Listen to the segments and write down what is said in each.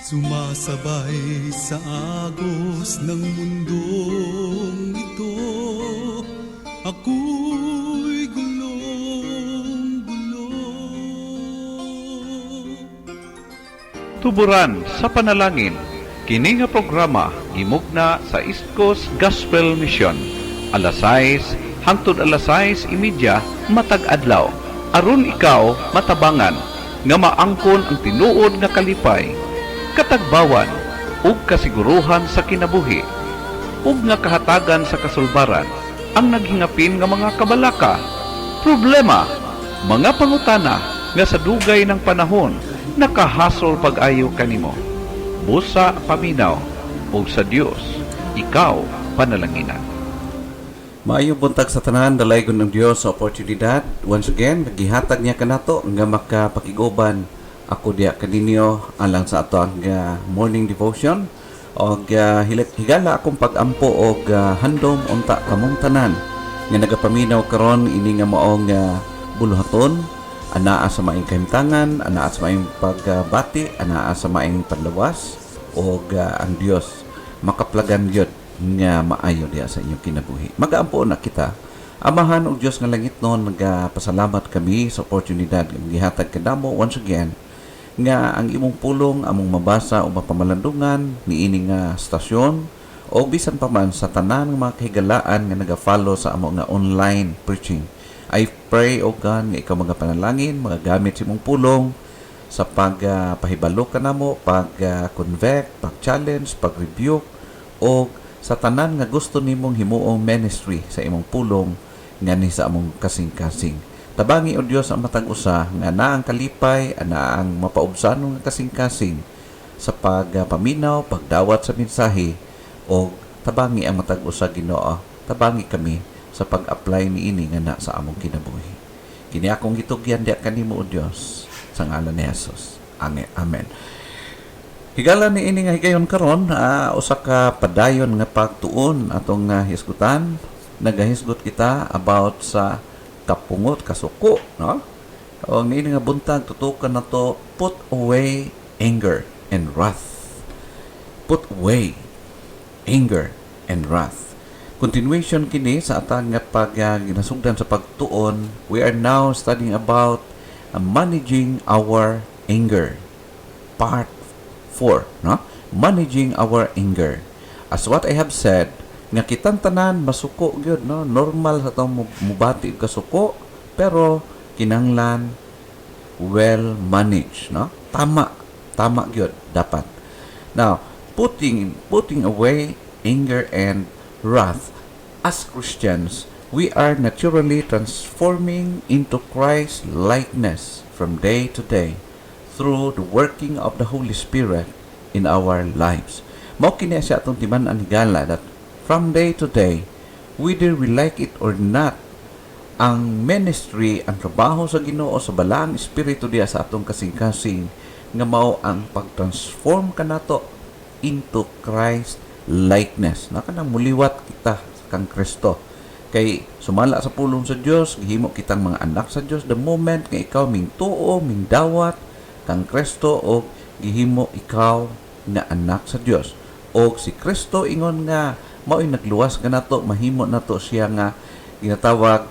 Sumasabay sa agos ng mundong ito, ako'y gulong-gulo. Tuburan sa panalangin, kini nga programa gimugna sa East Coast Gospel Mission, alas 6 hangtod alas 6:30 matag adlaw, aron ikaw matabangan nga maangkon ang tinuod nga kalipay, katagbawan ug kasiguruhan sa kinabuhi, ug nga kahatagan sa kasulbaran ang naghingapin nga mga kabalaka, problema, mga pangutana nga sa dugay ng panahon nakahasol pag-ayo kanimo. Busa paminaw ug sa Dios ikaw panalanginan. Maayong buntag sa tanan, dalaygon ng Dios sa oportunidad. Once again, nagihatag niya kanato nga makapakiguban ako diya kaninyo alang sa ato ang morning devotion og higala akong pag-ampo og handom unta kamong tanan nga nagapaminaw karon ini nga maong buluhaton, anaa sa maing kahimtangan, anaa sa maing pagbati, anaa sa maing panlawas og ang Dios makaplagan gyud nga maayo diya sa inyong kinabuhi. Magaampo na kita. Amahan og Dios nga langit noon, nagpasalamat kami sa oportunidad nga gihatag kanamo once again nga ang imong pulong among mabasa o mapamalandungan niini nga stasyon o bisan pa man sa tanan ng mga kahigalaan nga naga-follow sa among nga online preaching. I pray o God nga ikaw mga panalangin, mga gamit sa imong pulong sa pagpahibalo kanamo, pag-convict, pag-challenge, pag-rebuke o sa tanan nga gusto nimong himuong ministry sa imong pulong nga ni sa among kasing-kasing. Tabangi o Dios ang matag usa nga na ang kalipay, ana ang mapaubsan nga kasing-kasing sa pagpaminaw, pagdawat sa mensahe o tabangi ang matag usa Ginoo. Tabangi kami sa pag-apply niini nga na sa among kinabuhi. Kini akong gitugyan diha kanimo o Dios sa ngalan ni Jesus. Amen. Higala ni ini nga higayon karon, usa ka padayon nga pagtuon atong hisgutan. Nagahisgot kita about sa kapungot, kasuko, no? O ini nga buntag tutukan na to, put away anger and wrath. Put away anger and wrath. Continuation kini sa atang nga ginasugdan sa pagtuon. We are now studying about managing our anger. Part 4, no? Managing our anger. As what I have said, nga kitang tanan masuko gyud, no? Normal sa tong mubati og kasuko, pero kinanglan well managed, no? Tama gyud dapat. Now, putting away anger and wrath, as Christians, we are naturally transforming into Christ's likeness from day to day through the working of the Holy Spirit in our lives. Mao kini siya atong timan-an higala that from day to day, whether we like it or not, ang ministry, ang trabaho sa Ginoo sa balaang espiritu diya sa atong kasing-kasing nga mao ang pag-transform kanato into Christ likeness. Kanang muliwat kita kang Kristo. Kay sumala sa pulong sa Dios, gihimo kitang mga anak sa Dios the moment nga ikaw ming tuo, ming dawat kang Kristo o gihimo ikaw nga anak sa Dios. O si Kristo ingon nga mao'y nagluwas ka nato, mahimo nato siya nga ginatawag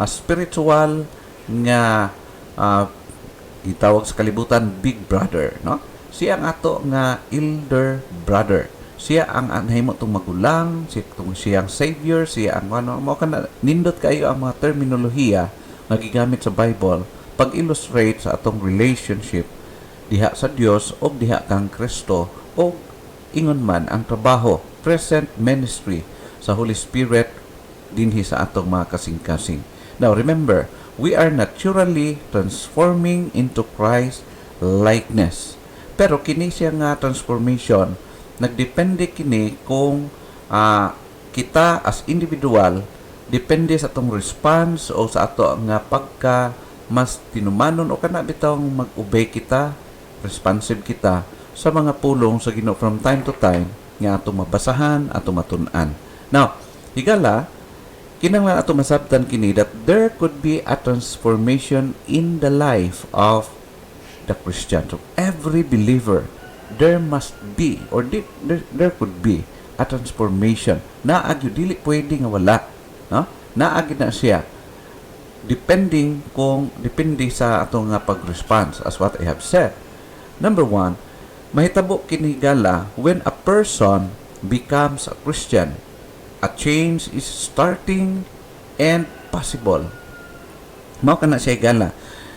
spiritual nga gitawag sa kalibutan big brother, no? Siya ang ato nga elder brother. Siya ang nahimo tong magulang, siyang savior, siya ang mao kana nindot kayo ang mga terminolohiya nga gigamit sa Bible pag-illustrate sa atong relationship diha sa Dios o diha kang Kristo o ingon man ang trabaho, present ministry sa Holy Spirit dinhi sa atong mga kasing-kasing. Now remember, we are naturally transforming into Christ likeness. Pero kini siya nga transformation, nagdepende kini kung kita as individual, depende sa atong response o sa ato nga pagka mas tinumanon o kana bitawng mag-obey kita, responsive kita sa mga pulong sa Ginoo from time to time nga ato mabasahan, ato matun-an. Now, higala, kinanglan ato masabtan kini that there could be a transformation in the life of the Christian. So, every believer there must be or there could be a transformation. Naagyo dili pwede nga wala, no? Naagyo na siya depende sa atong nga pag-response as what I have said. Number 1, mahitabo kini gala when a person becomes a Christian, a change is starting and possible. Mao kana siya gala.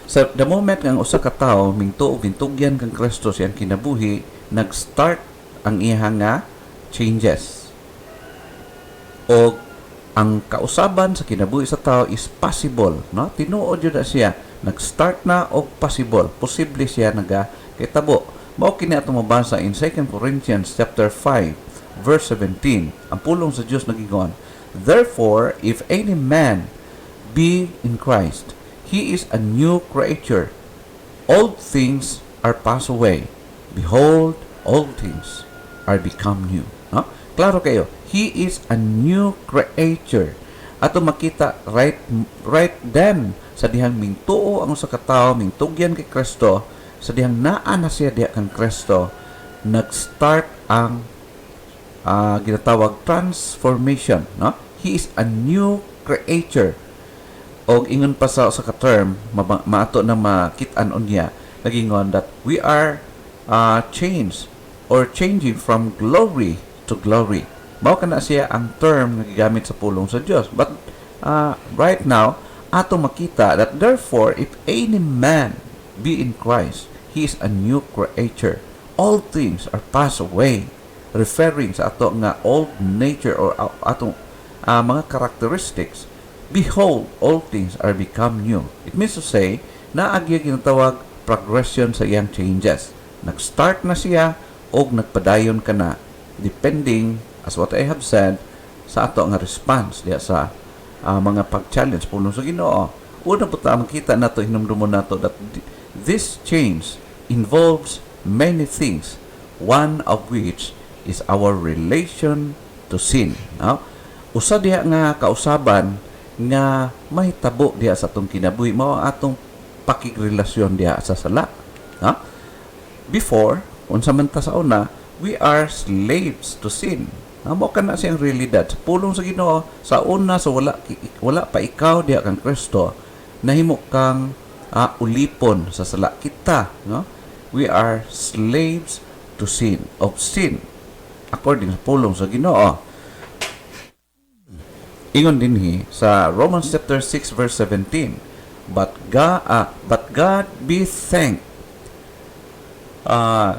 Sa the moment nga usa ka tawo mingtuog gintugyan kang Kristo siyang kinabuhi, nag-start ang iya nga changes. O ang kausaban sa kinabuhi sa tao is possible, no? Tinuod jud siya, nag-start na og possible, posible siya nagakitabo. Mao kini atong mabasa in 2 Corinthians chapter 5 verse 17. Ang pulong sa Dios nagingon, therefore if any man be in Christ, he is a new creature. Old things are passed away. Behold, all things are become new. No? Klaro kayo, he is a new creature. Ato makita right then sa dihang mingtuo ang usa ka tawo mingtugyan kay Kristo, sa dihang naa na siya diha kang Kristo, nag-start ang ginatawag transformation, no? He is a new creature. Og ingon pa sa ka-term maato na makit-an unya nagingon that we are changed or changing from glory to glory. Mao kana siya ang term nga gigamit sa pulong sa Dios. But right now ato makita that therefore if any man be in Christ, he is a new creature. All things are passed away, referring sa ato nga old nature or atong mga characteristics. Behold, all things are become new. It means to say, naagya ginatawag progression sa iyang changes. Nag-start na siya o nagpadayon ka na, depending, as what I have said, sa ato nga response diya sa mga pag-challenge puno sa Ginoo. Una po tayo makita nato, hinumdumon nato that this change involves many things, one of which is our relation to sin. No? Usa diha nga kausaban nga mahitabo diha sa atong kinabuhi mao atong pakigrelasyon diha sa sala. Ha? Before, unsa man ta sa una, we are slaves to sin. Mao kana siyang realidad. Sa pulong sa Ginoo, sa una sa wala pa ikaw diha kang Kristo, nahimo kang ulipon sa sala kita, no? We are slaves to sin, of sin, according sa pulong sa Ginoo. Ingon dinhi sa Romans chapter 6 verse 17, but God be thanked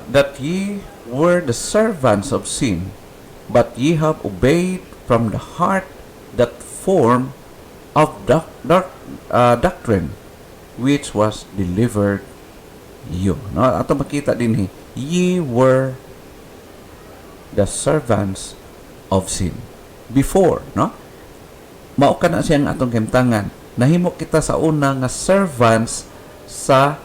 that ye were the servants of sin, but ye have obeyed from the heart that form of doctrine which was delivered you. No, ato makita dinhi, ye were the servants of sin before, no? Mao kana siyang atong kemtangan. Nahimo kita sa una nga servants sa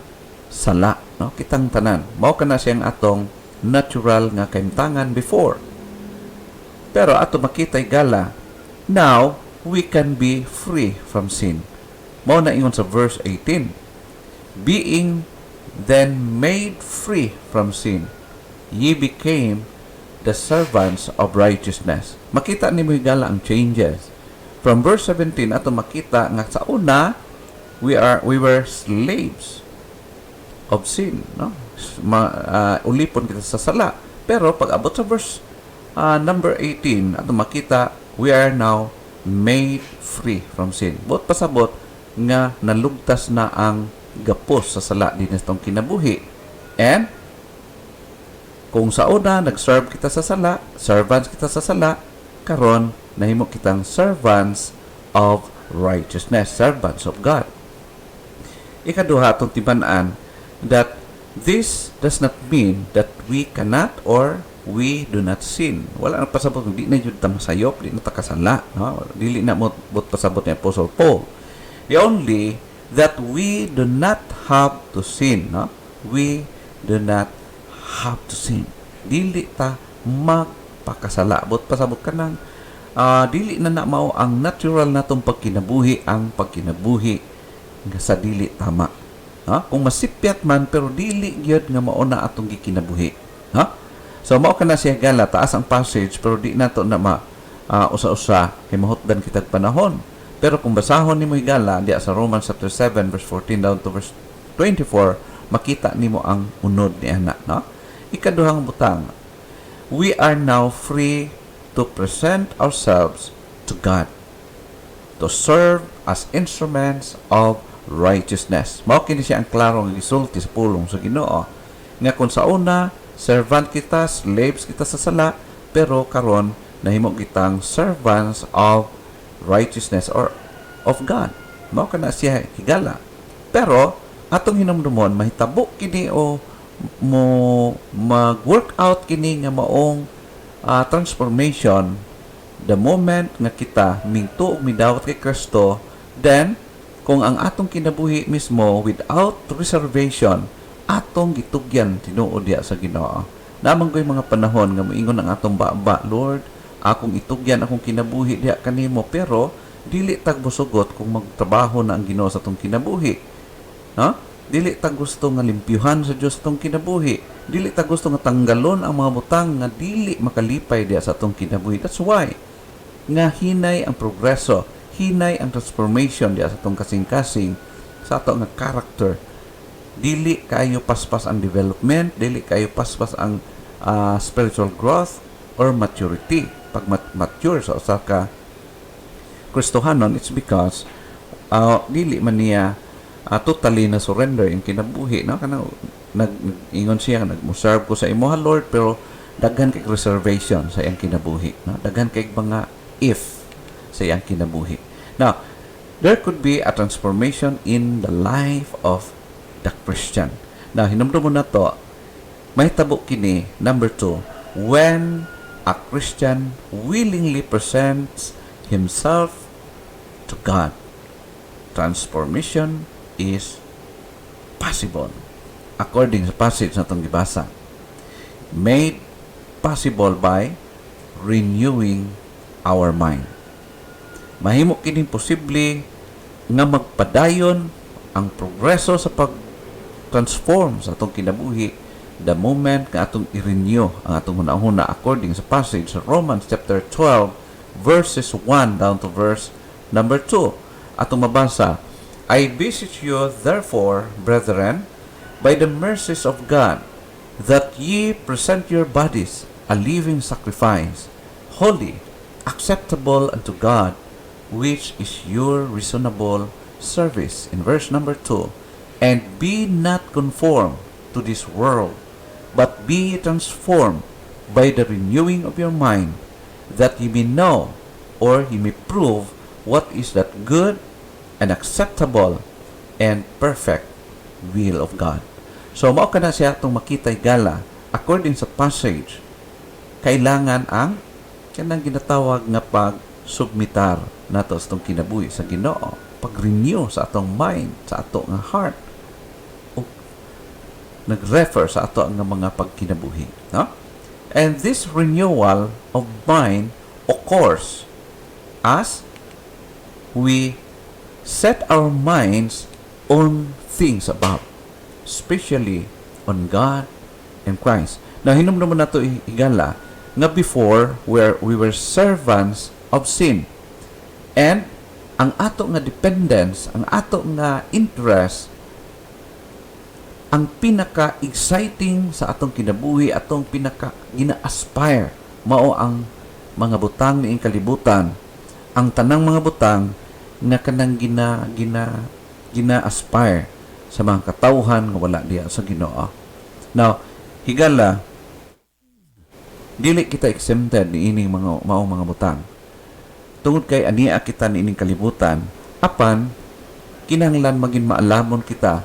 sala, no? Kitang tanan. Mao kana siyang atong natural nga kemtangan before. Pero ato makita gala, now we can be free from sin. Mao na ingon sa verse 18. Being then made free from sin, ye became the servants of righteousness. Makita nimo gala ang changes. From verse 17 ato makita nga sa una we were slaves of sin, no? Ulipon kita sa sala. Pero pag abot sa verse number 18 ato makita we are now made free from sin. Bot pasabot nga nalugtas na ang gapos sa sala dinhi tong kinabuhi. And kung sa una nag-serve kita sa sala, servants kita sa sala, karon nahimo kitang servants of righteousness, servants of God. Ikaduha atong tiban-an that this does not mean that we cannot or we do not sin. Wala na pasabot, di na yun ta masayop, di na ta kasala, no? Dili na mo pasabot ni Apostle Paul. The only that we do not have to sin, no? We do not have to sin. Dili ta magpakasala. Bot pasabot ka ng dili na mao ang natural natong pagkinabuhi, ang pagkinabuhi nga sa dili tama. Kung masipyat man pero dili gyud nga mao na atong gikinabuhi. No? So mao kana siya higala, taas ang passage pero di nato na usa-usa kay mahutdan kitag panahon. Pero kung basahon nimo higala diya sa Romans chapter 7 verse 14 down to verse 24, makita nimo ang unod ni ana, no? Ikaduhang butang, we are now free to present ourselves to God, to serve as instruments of righteousness. Mao kini siya ang klarong gisulti sa pulong sa Ginoo. Nga kung sa una, servant kita, slaves kita sa sala, pero karon nahimo kitang servants of righteousness or of God. Mao kana siya higala. Pero atong hinumdumon mahitabo kini o mo mag-work out kini nga maong transformation the moment nga kita mingtuog midawat kay Kristo, then kung ang atong kinabuhi mismo without reservation atong gitugyan tinuod diya sa Ginoo. Namang ko'y mga panahon nga moingon ang atong baba, Lord, akong itugyan akong kinabuhi diya kanimo, pero dili tag mosugot kung magtrabaho na ang Ginoo sa atong kinabuhi. No? Dili ta gusto nga limpyuhan sa Dios tong kinabuhi. Dili ta gusto nga tanggalon ang mga butang nga dili makalipay diya sa atong kinabuhi. That's why nga hinay ang progreso, hinay ang transformation diya sa atong kasing-kasing sa ato nga character. Dili kayo paspas ang development, dili kayo paspas ang spiritual growth or maturity. Pag mature sa usa ka Kristohanon, it's because dili man niya totally na surrender yung kinabuhi, no? Kana nag-ingon siya, nag-serve ko sa imo, Lord, pero daghan kay reservation sa iyang kinabuhi, no? Daghan kay mga if sa iyang kinabuhi. Now, there could be a transformation in the life of the Christian. Now, hinumdum mo na to, may tabo kini, number 2, when a Christian willingly presents himself to God, transformation is possible according sa passage na itong gibasa. Made possible by renewing our mind. Mahimo kining posible nga magpadayon ang progreso sa pag-transform sa atong kinabuhi the moment nga atong i-renew ang atong hunahuna according sa passage sa Romans chapter 12 verses 1 down to verse number 2. Atong mabasa, I beseech you, therefore, brethren, by the mercies of God, that ye present your bodies a living sacrifice, holy, acceptable unto God, which is your reasonable service. In verse number 2, and be not conformed to this world, but be transformed by the renewing of your mind, that ye may know, or ye may prove, what is that good and acceptable and perfect will of God. So, mao ka na siya itong makitay gala. According sa passage, kailangan ang kanang ginatawag nga pag-submitar nato sa itong kinabuhi sa Ginoo. Pag-renew sa atong mind, sa ato nga heart. O, nag-refer sa ato nga mga pagkinabuhi. No? And this renewal of mind occurs as we set our minds on things above, especially on God and Christ. Now, hinumdum mo na ito higala nga before we were servants of sin. And ang ato nga dependence, ang ato nga interest, ang pinaka-exciting sa atong kinabuhi, atong pinaka-gina-aspire, mao ang mga butang niing kalibutan, ang tanang mga butang nga kanang gina-aspire sa mga katawhan nga wala diya sa Ginoo. Now, higala, dili kita exempted ni ining mga maong mga butang. Tungod kay aniya kita ni ining kalibutan, apan kinahanglan maging maalamon kita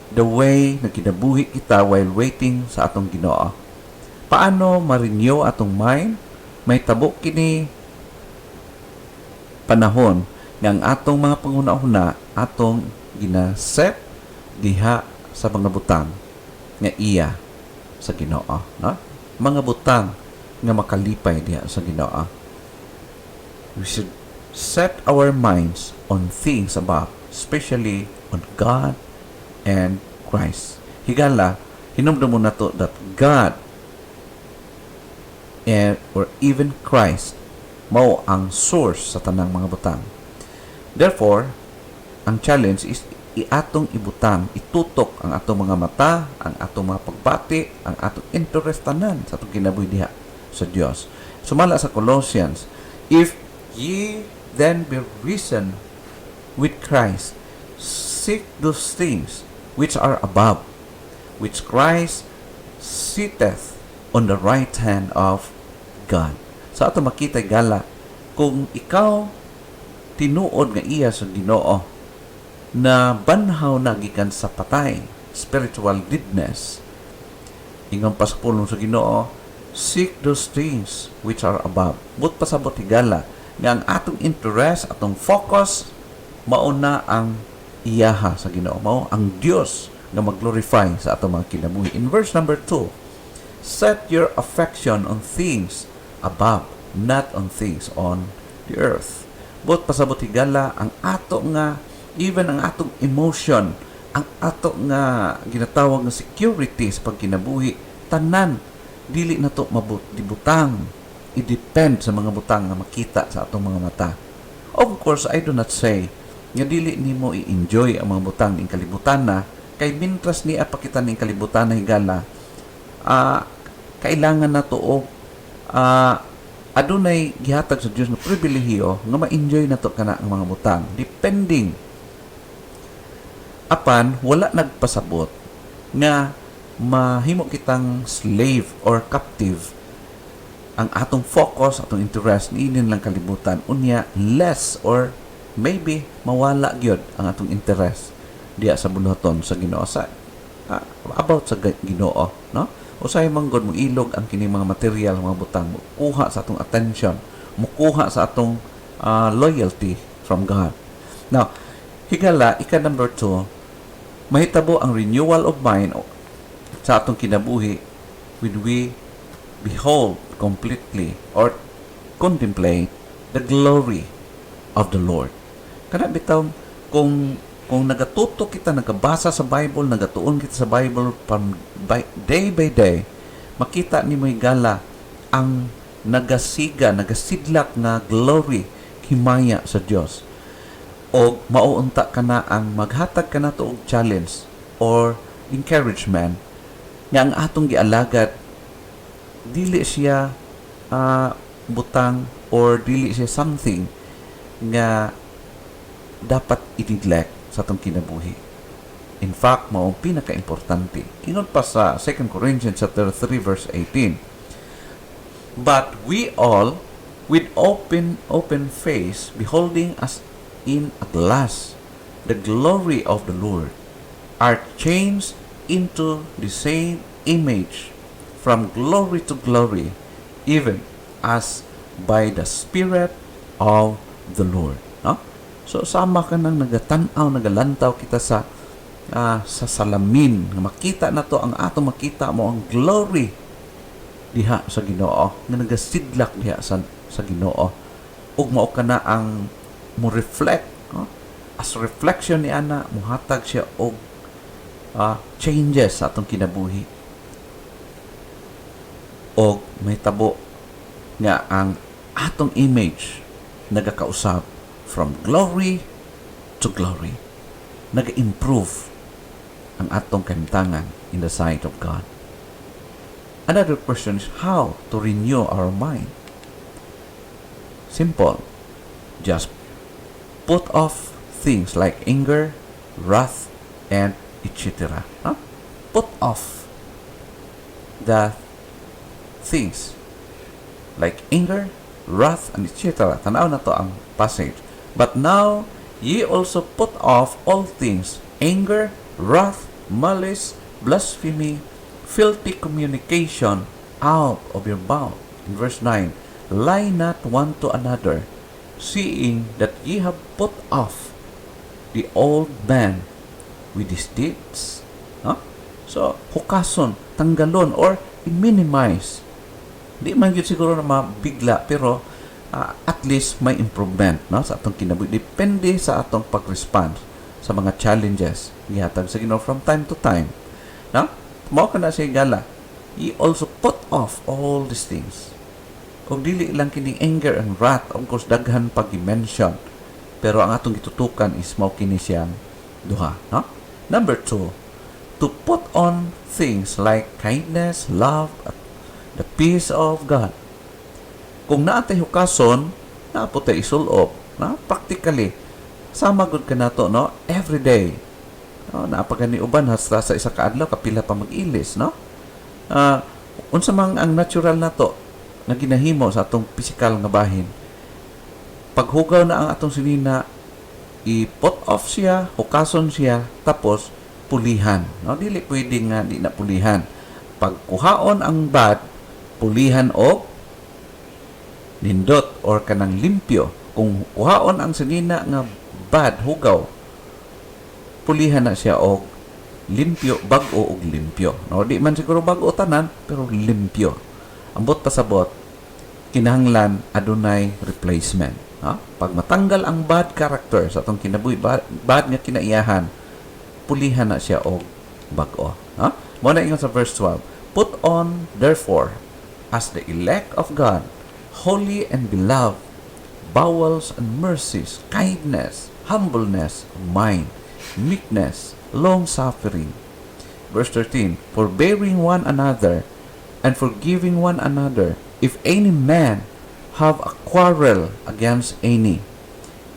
the way na kinabuhi kita while waiting sa atong Ginoo. Paano ma-renew atong mind? May tabo kini panahon ng atong mga panguna-una atong gina-set diha sa mga butang nga iya sa Ginoo, no? Mga butang nga makalipay diha sa Ginoo. We should set our minds on things above, especially on God and Christ. Higala, hinumdum mo na to that God or even Christ mao ang source sa tanang mga butang. Therefore, ang challenge is iatong ibutang, itutok ang atong mga mata, ang atong mga pagbati, ang atong interest tanan sa atong kinabuhi diha sa Dios. Sumala sa Colossians, if ye then be risen with Christ, seek those things which are above, which Christ sitteth on the right hand of God. Sa ato makita gala, kung ikaw tinuod nga iya sa Ginoo, na banhaw na gikan sa patay, spiritual deadness, ingon pa sa pulong sa Ginoo, seek those things which are above. But pasabot higala nga ang atong interest, atong focus, mauna ang iyaha sa Ginoo, mao ang Dios nga mag-glorify sa atong mga kinabuhi. In verse number 2, set your affection on things above, not on things on the earth. But pasabot higala ang ato nga, even ang atong emotion, ang ato nga ginatawag nga security sa pagkinabuhi, tanan dili na to dibutang, i-depend sa mga butang nga makita sa atong mga mata. Of course, I do not say nga dili nimo i-enjoy ang mga butang ning kalibutan na, kay mintras ni apakita ning kalibutan na higala, kailangan na to og adunay gihatag sa Dios nga pribilehiyo nga ma-enjoy na to kana ang mga butang, depending apan wala nagpasabot nga mahimo kitang slave or captive ang atong focus, atong interest niinin lang kalibutan, unya less or maybe mawala gyud ang atong interest diya sa buluhaton sa Ginoo, sa about sa Ginoo, no? Usay man gud mo ilog ang kini mga material, mga butang, mo kuha sa atong attention, mo kuha sa atong loyalty from God. Now, higala, number 2, mahitabo ang renewal of mind sa atong kinabuhi when we behold completely or contemplate the glory of the Lord. Kana bitaw, kung nagatuto kita, nagabasa sa Bible, nagatuon kita sa Bible day by day, makita ni mo higala ang nagasidlak na glory, himaya sa Dios. O mauunta ka na ang maghatag ka na to og challenge or encouragement nga ang atong gialagad dili siya butang or dili siya something nga dapat i-neglect sa atong kinabuhi. In fact, mao ang pinaka-importante. Ingon pa sa 2 Corinthians chapter 3 verse 18. But we all with open face beholding as in a glass the glory of the Lord are changed into the same image from glory to glory, even as by the Spirit of the Lord. No? So sama ka nang nagatanaw, nagalantaw kita sa salamin, nga makita na to, ang ato makita mo ang glory diha sa Ginoo, nga nagasidlak diha sa Ginoo, ug mao kana ang mo reflect, no? As reflection ni ana, muhatag siya og changes sa atong kinabuhi, og may tabo nga ang atong image nagakausap from glory to glory, nag-improve ang atong kahimtangan in the sight of God. Another question is how to renew our mind. Simple. Just put off things like anger, wrath, and etc. Huh? Put off the things like anger, wrath, and etc. Tanaw na to ang passage. But now, ye also put off all things, anger, wrath, malice, blasphemy, filthy communication out of your mouth. In verse 9, lie not one to another, seeing that ye have put off the old man with his deeds. Huh? So, hukason, tanggalon, or i-minimize. Di man yun siguro na mabigla, pero at least may improvement, no, sa atong kinabuhi. Depende sa atong pag-respond sa mga challenges gihatag sa Ginoo from time to time. No? Mao kana siya gala. Ye also put off all these things. Kung dili lang kini anger and wrath, of course daghan pag i-mention. Pero ang atong gitutukan is mao kini siyang duha, no? Number 2, to put on things like kindness, love, at the peace of God. Kung naatay hukason, napo tay isulop, na practically sama gud ka nato, no? Every day. No, napagani uban hasta sa isa ka adlaw kapila pa mag-ilis, no? Unsa man ang natural nato nga ginahimo sa atong physical nga bahin. Paghugaw na ang atong sinina, i-put off siya, hukason siya, tapos pulihan. No, dili pwede nga di na pulihan. Pagkuhaon ang bad, pulihan og nindot or kanang limpyo. Kung kuhaon ang sinina nga bad, hugaw, pulihan na siya og limpyo, bag-o og limpyo. No, di man siguro bag-o tanan, pero limpyo. Ambot pasabot, kinahanglan adunay replacement. Ha? Pag matanggal ang bad character sa atong kinabuhi, bad nga kinaiyahan, pulihan na siya og bag-o. Ha? Mo na ingon sa verse 12, put on therefore as the elect of God, holy and beloved, bowels and mercies, kindness, humbleness of mind, meekness, long-suffering. Verse 13, forbearing one another and forgiving one another, if any man have a quarrel against any,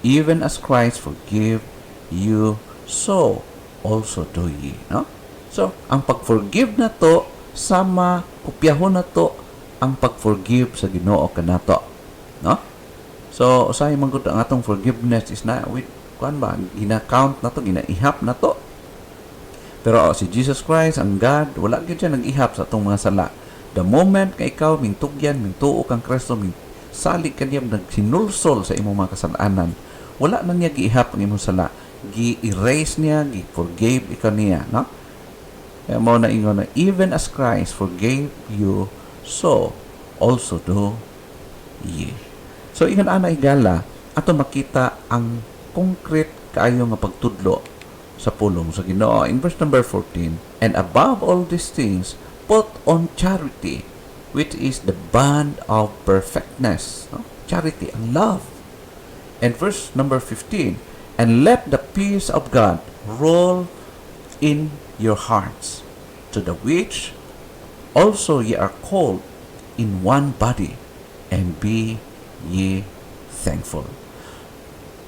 even as Christ forgive you, so also do ye. No? So, ang pag-forgive na to, sama, kupyahon na to, ang pag-forgive sa Ginoo kanato. No? So, usahay man gud ang atong forgiveness is na with kuan ba, gina-count na to, gina-ihap na to. Pero si Jesus Christ, ang God, wala gyud siya nag-ihap sa atong mga sala. The moment ka ikaw mingtugyan, mingtuo kang Kristo, salig ka niya nagsinulsol sa imong mga kasalanan, wala na niya giihap ang imong sala, gi-erase niya, gi-forgave ikaw niya, no? Kaya mo na ingon na, even as Christ forgave you, so also do ye. So ingon ana higala, ato makita ang concrete kaayo nga pagtudlo sa pulong sa Ginoo. In verse number 14, and above all these things, put on charity, which is the bond of perfectness. No? Charity, ang love. And verse number 15, and let the peace of God rule in your hearts, to the which also ye are called in one body, and be ye thankful.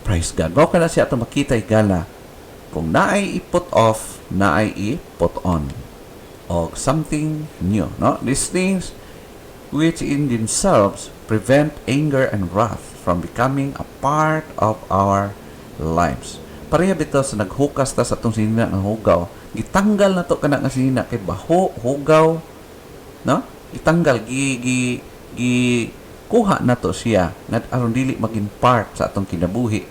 Praise God. Mao kana siya ato makita igala, kung naay i-put off, naay i-put on, or something new. No? These things which in themselves prevent anger and wrath from becoming a part of our lives. Pareha bitaw sa naghukas ta sa atong sinina ng hugaw, gitanggal na to kana nga sinina kay baho, hugaw, no? Gitanggal, kuha na to siya nga aron dili maging part sa atong kinabuhi.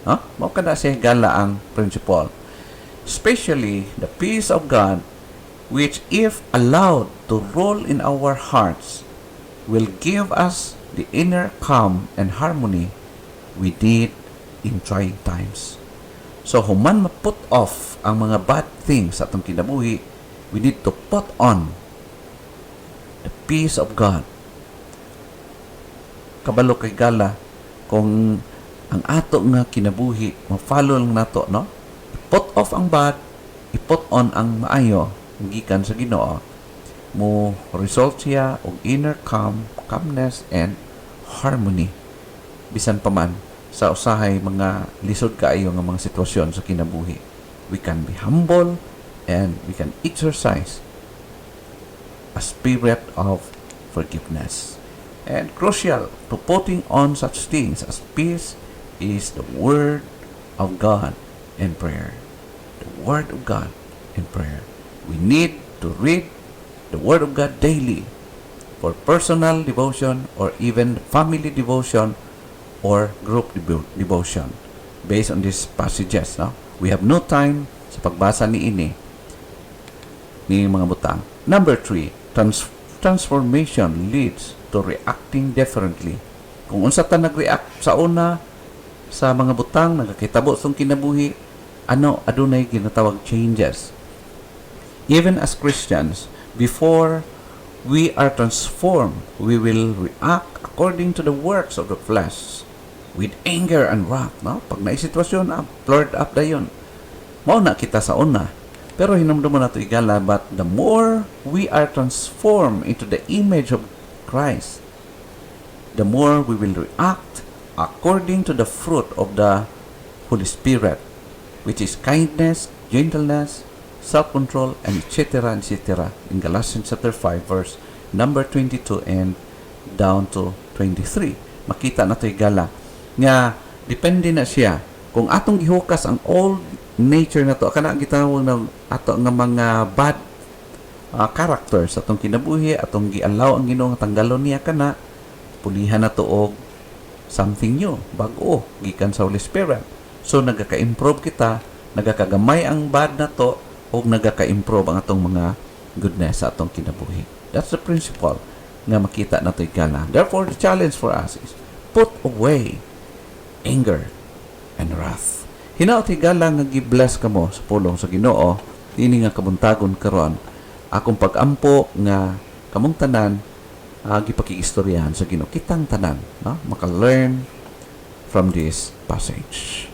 No? Mao kada siya gala ang principle. Especially the peace of God, which if allowed to rule in our hearts, will give us the inner calm and harmony we need in trying times. So, human ma-put off ang mga bad things sa atong kinabuhi, we need to put on the peace of God. Kabalo kay gala, kung ang ato nga kinabuhi, ma-follow lang nato, no? I-put off ang bad, i-put on ang maayo, gikan sa Ginoo, mo result siya og inner calmness and harmony bisan pa man sa usahay mga lisod kaayo nga mga sitwasyon sa kinabuhi. We can be humble and we can exercise a spirit of forgiveness. And crucial to putting on such things as peace is the Word of God and prayer. The Word of God and prayer. We need to read the Word of God daily for personal devotion or even family devotion or group devotion based on these passages. No? We have no time sa pagbasa ni mga butang. Number 3, transformation leads to reacting differently. Kung unsa ta nag-react sa una sa mga butang, nagakitabo sa kinabuhi, adunay ginatawag changes. Even as Christians, before we are transformed. We will react according to the works of the flesh with anger and wrath. No? Pag naisitwasyon, flared up na yun. Mauna kita sa una. Pero hinumdum mo na ito igala, but the more we are transformed into the image of Christ, the more we will react according to the fruit of the Holy Spirit, which is kindness, gentleness, self-control, and etc. in Galatians chapter 5 verse number 22 and down to 23. Makita na ito igala nga depende na siya kung atong gihukas ang old nature na to, kana gitawag na ato nga mga bad characters atong kinabuhi, atong gialaw ang Ginoo nga tanggalon niya kana, pulihan na to og something new, bag-o gikan sa Holy Spirit. So nagaka-improve kita, nagakagamay ang bad na to og nagaka-improve ang atong mga goodness sa atong kinabuhi. That's the principle nga makita nato igala. Therefore, the challenge for us is put away anger and wrath. Hinaot higala nga gi-bless kamo sa pulong sa Ginoo, dini nga kabuntagon karon akong pag-ampo nga kamong tanan gipakiistoryahan sa Ginoo, kitang tanan, no? Maka-learn from this passage.